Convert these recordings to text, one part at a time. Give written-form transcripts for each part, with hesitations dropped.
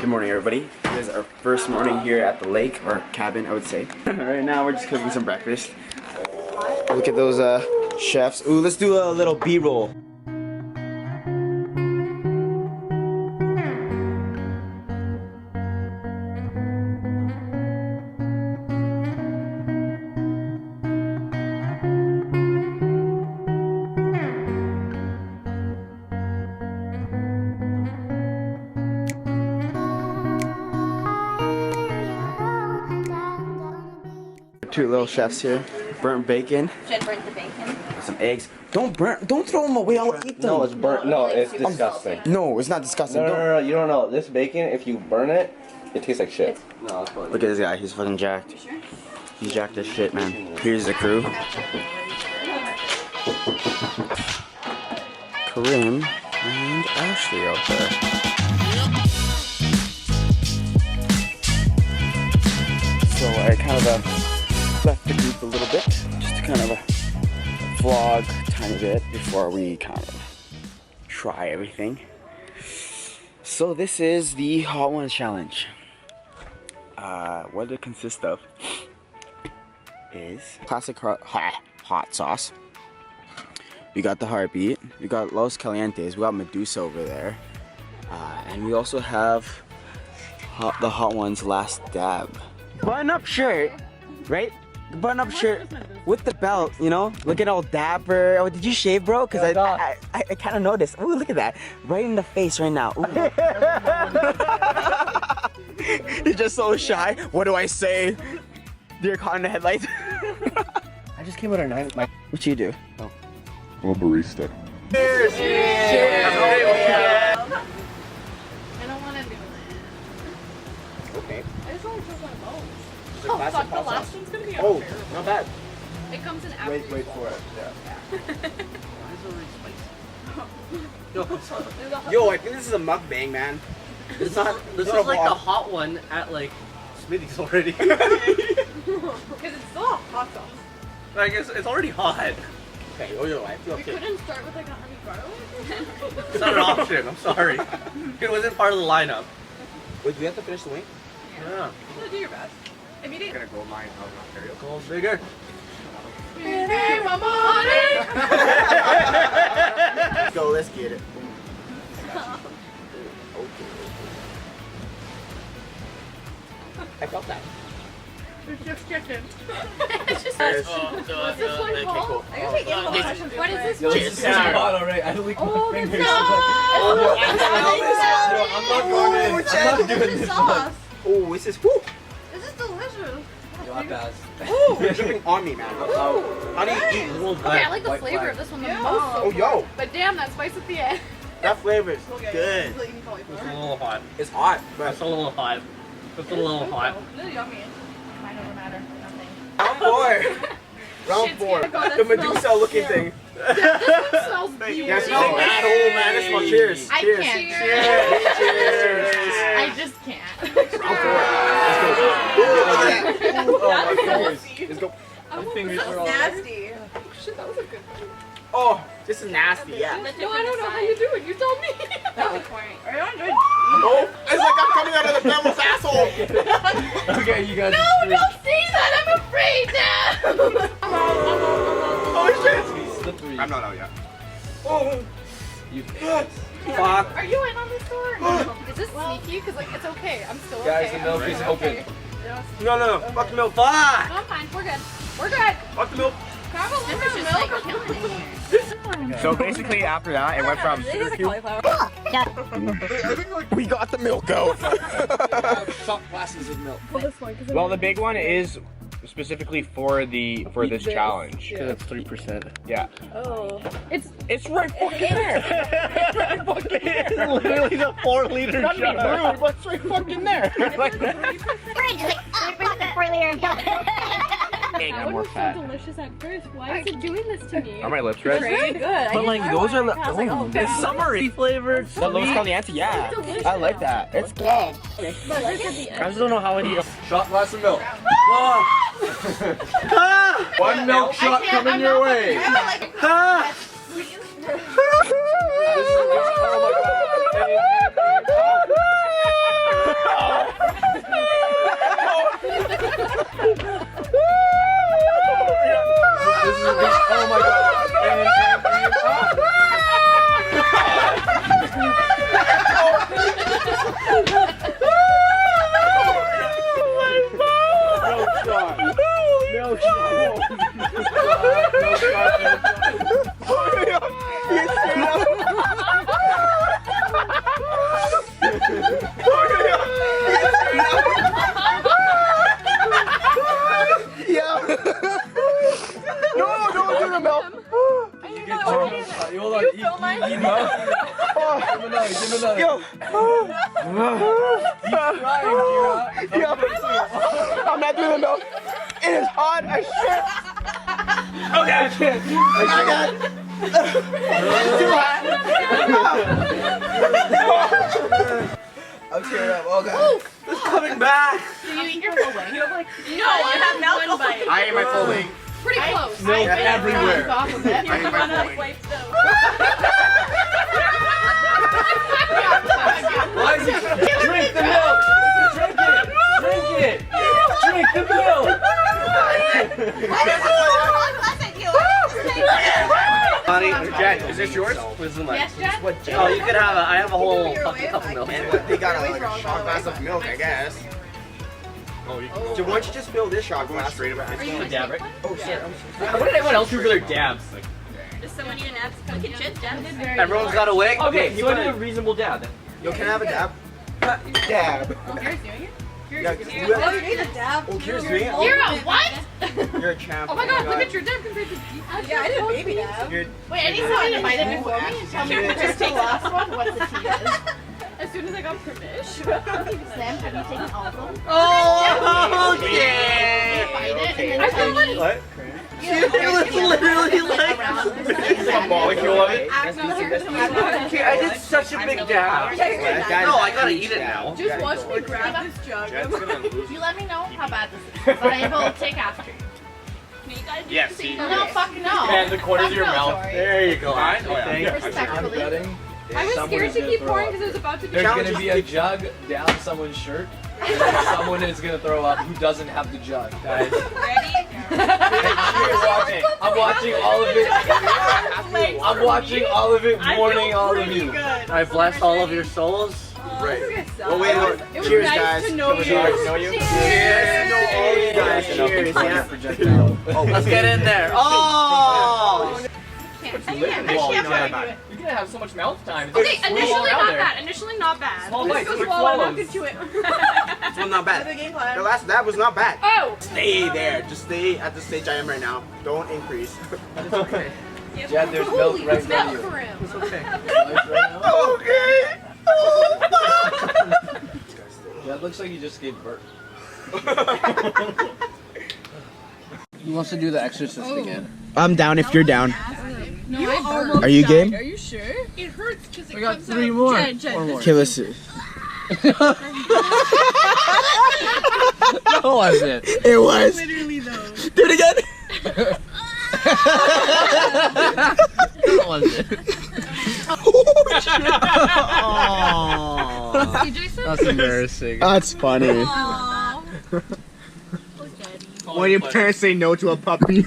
Good morning, everybody. It is our first morning here at the lake, or cabin, I would say. Right now, we're just cooking some breakfast. Look at those chefs. Ooh, let's do a little B-roll. Two little chefs here. Burnt bacon. Jen burnt the bacon. Some eggs. Don't throw them away. I'll eat them. No, it's burnt. No, it's disgusting. No, it's not disgusting. No, you don't know. This bacon, if you burn it, it tastes like shit. No, it's funny. Look at this guy. He's fucking jacked. He's jacked as shit, man. Here's the crew. Karim and Ashley out there. So I kind of left the group a little bit, just to kind of vlog a tiny bit before we kind of try everything. So this is the Hot Ones Challenge. What it consists of is classic hot sauce. We got the Heartbeat, we got Los Calientes, we got Medusa over there, and we also have the Hot Ones Last Dab. Button-up shirt, right? Button-up shirt with the belt, you know, looking all dapper. Oh, did you shave, bro? Because I kind of noticed. Ooh, look at that, right in the face right now. You're just so shy. What do I say? Dear caught in the headlights. I just came out at 9. What you do? Oh. I'm a barista. Cheers! Cheers! I don't want to do it. Okay. I just want to put my bones. It's a Oh, classic fuck, the hot last sauce. one's going to be Oh, unfair. not bad. It comes in after. Wait for it. Yeah. Yo, I think this is a mukbang, man. This is like the hot one at like Smitty's already. Because it's still a hot sauce. Like it's already hot. Okay, go your way. We couldn't start with like a honey garlic. It's not an option. I'm sorry. It wasn't part of the lineup. Wait, do we have to finish the wing? Yeah. Do your best. I'm gonna go mine. Goals bigger. Hey, my money! Let's go, let's get it. I felt that. It's just chicken. It's just What's this one called? I gotta take animal questions. What is this one? Cheers. Alright, I licked Oh, my the fingers. sauce! I'm not going in. I'm not doing this one. Oh, this is whoo! This is delicious. Ooh, you're dripping on me, man. How do you eat? Okay, I like the flavor of this one the most. Oh, yo. But damn, that spice at the end. That flavor is good. It's a little hot. It's hot, but It's a little hot. It's a little hot. It's yummy. Mine don't matter. Nothing. round 4. Round Shit's 4. gonna go, that The smells Medusa looking cute. thing. This one smells beautiful. Yeah, smells bad. Oh, man, this one. Cheers. I Cheers. can't. Cheers. I just can't. Round 4. Let's go. Ooh, look at that. Oh, my fingers. Let's go. My fingers are all nasty. Shit, that was a good one. Oh, this is nasty, yeah. No, I don't know how you do it. You tell me. That's the point. Are you on good? Oh, it's like I'm coming out of the devil's asshole. Okay, you guys. No, don't say that. I'm afraid now. Oh, shit. Slippery. I'm not out yet. Oh. You Fuck. Are you in on this door? No. Is this sneaky? Because like it's okay. I'm still okay. Guys, the milk is open. No. Fuck the milk. Fuck. No, I'm fine. We're good. We're good. Fuck the milk. Grab a little bit of milk. So basically, after that, it went from we got the milk out. Shot glasses of milk. Well, the big one is specifically for this challenge. That's 3%. Yeah. Oh. It's right fucking there. It's right fucking there. Literally the 4-liter Not even rude, but it's right fucking there. Like, That I'm more fat. delicious at first. Why is it doing this to me? Are my lips red? Very good. But like those are It's summery flavored. The Los Caliente, yeah. I like that. It's good. I just don't know how it eat. Shot glass of milk. One milk shot coming your way. so nice. Yo. Yo. I'm not doing the milk. It is hot as shit. Okay, I can't. I got it. It's too hot. I'm tearing up. Oh god. It's coming back. Do you eat your full wing? No, I have one bite. I ate my full wing. Pretty close. Milk everywhere. Off of it. I ate my full wing. Why is it? Drink the milk. Drink it. Drink it. Drink the milk. Honey, Jen, is this yours? this is mine. Yes, Jen? Oh, you could have I have a whole fucking cup of milk. They got like a shot glass of milk, I guess. Oh, you can go. So why don't you just fill this shot glass straight up? Are you a dab, right? Oh shit. What did anyone else do for their dabs? Does someone need an abs? Look at Jen, Jen. Everyone's got a wig? Okay, so I need a reasonable dab then. Yo, can I have a dab? Dab. Oh, Kira's doing it? Yeah, Oh, you need a dab. oh, Kira's doing it. Kira, what? You're a champ. Oh my god, look at your dab compared to Yeah, I did a baby dab. You're, Wait, I need someone to bite it before me and tell me just take the last one what the tea is. As soon as I got permission. Sam, have you taken all of them? Oh, Okay. Bite it and then tell me. what? It was literally like It's a molecule of it. Okay, I did such a big dab. No, I gotta eat it now. Just watch me grab this jug. Jen's gonna lose. You let me know how bad this is, but I will take after you. Yes, see. No, fuck no. And the corners Fuck of your no, mouth. sorry. There you go. Fine? Oh, yeah. Respectfully. I was scared to keep pouring because it was about to be. There's gonna be a jug down someone's shirt, and then someone is gonna throw up who doesn't have the jug, guys. Ready? I'm watching all of it. I'm watching all of it, warning all of you. I bless all of your souls. Right. Well, wait, hold on. It was Cheers, nice guys. to know you. Know you? Cheers. Know all you guys. Cheers. Yeah. Projectile. Let's get in there. Oh! You're gonna have so much mouth time. Okay, initially not bad. Initially not bad. Small bites, Just quick swallow and swallows. not into it. This one not bad. The game plan. The last that was not bad. Oh! Stay there. Just stay at the stage I am right now. Don't increase. Okay. Yeah, there's milk right in front of you. For him. It's okay. Okay. That looks like you just gave birth. He wants to do the Exorcist again. I'm down if you're down. No, I almost Are you died. game? Are you sure? It hurts because it We got comes 3 out. more. Jen, Four more. Okay, let's see. What was it? It was. Literally though. Do it again. What was it? That's embarrassing. That's funny. When your parents say no to a puppy.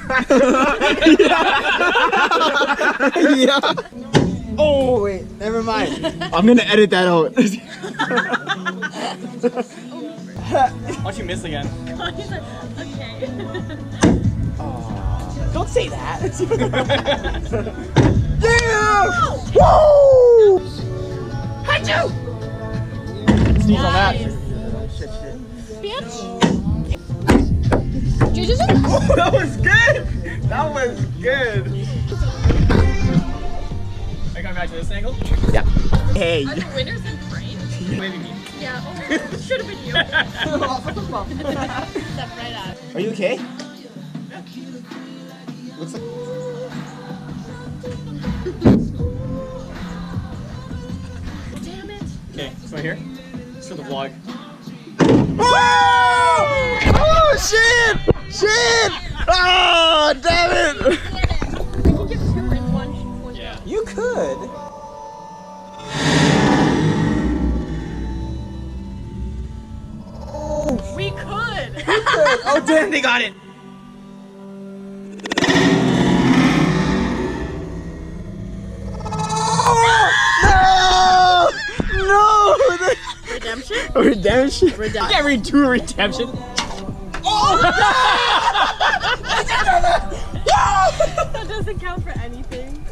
Yeah. Oh wait, never mind. I'm gonna edit that out. Watch you miss again. Don't say that. Yeah! Woo! Achoo! Sneeze on that. Oh, that was good. That was good. Are you coming back to this angle? Yeah. Hey. Are the winners in frame? Maybe me. Yeah. Oh, should have been you. Step right out. Are you okay? Looks like. Damn it. Okay, so here. Let's do the vlog. Oh! Oh shit! Shit! Oh damn it! I can give 2 in one. Yeah. You could. We could. Oh damn! They got it. Oh, no! No! Redemption? Redemption? Every 2 redemption. That doesn't count for anything.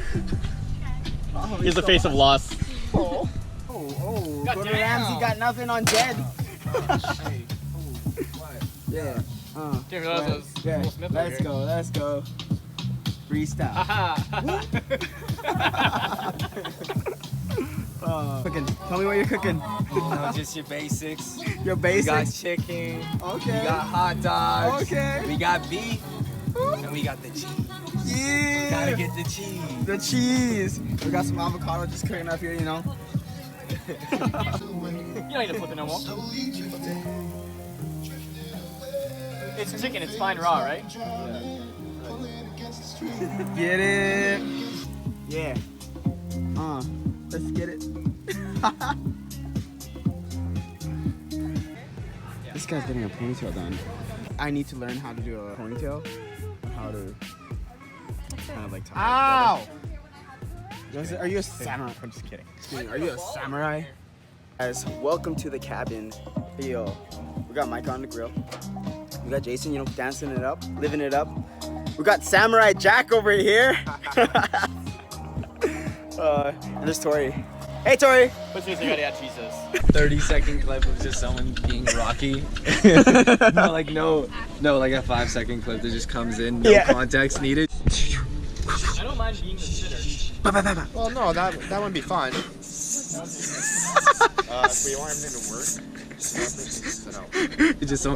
Here's the face of loss. Oh, Gordon Ramsay got nothing on Jed. Yeah. Didn't realize that was Yeah. Will Smith over Let's here. go. Let's go. freestyle. Cooking. Tell me what you're cooking. Just your basics. Your We basics. got chicken. Okay. We got hot dogs. Okay. We got beef. And we got the cheese. Yeah. Gotta get the cheese. The cheese. We got some avocado just cooking up here, you know. You don't need to flip it no more. It's chicken, it's fine raw, right? Get it. Yeah. Let's get it. This guy's getting a ponytail done. I need to learn how to do a ponytail. How to kind of like tie it together. Are you a samurai? I'm just kidding. Are you a samurai? Guys, welcome to the cabin. Hey, yo, we got Mike on the grill. We got Jason, you know, dancing it up, living it up. We got Samurai Jack over here. And there's Tori. Hey, Tori. Puts me through out Jesus. 30-second clip of just someone being Rocky. no, like a 5-second clip that just comes in, no context needed. I don't mind being the sitter. Well, no, that wouldn't be fun. If we want everything to work, It just so.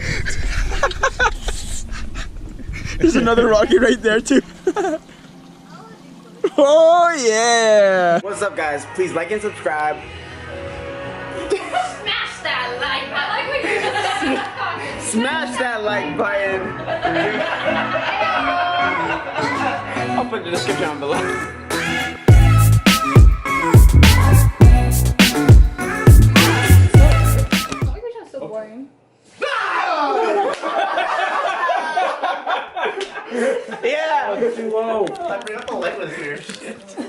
There's another Rocky right there too. Oh yeah! What's up, guys? Please like and subscribe. Smash that like button. Smash that like button. I'll put it in the description down below.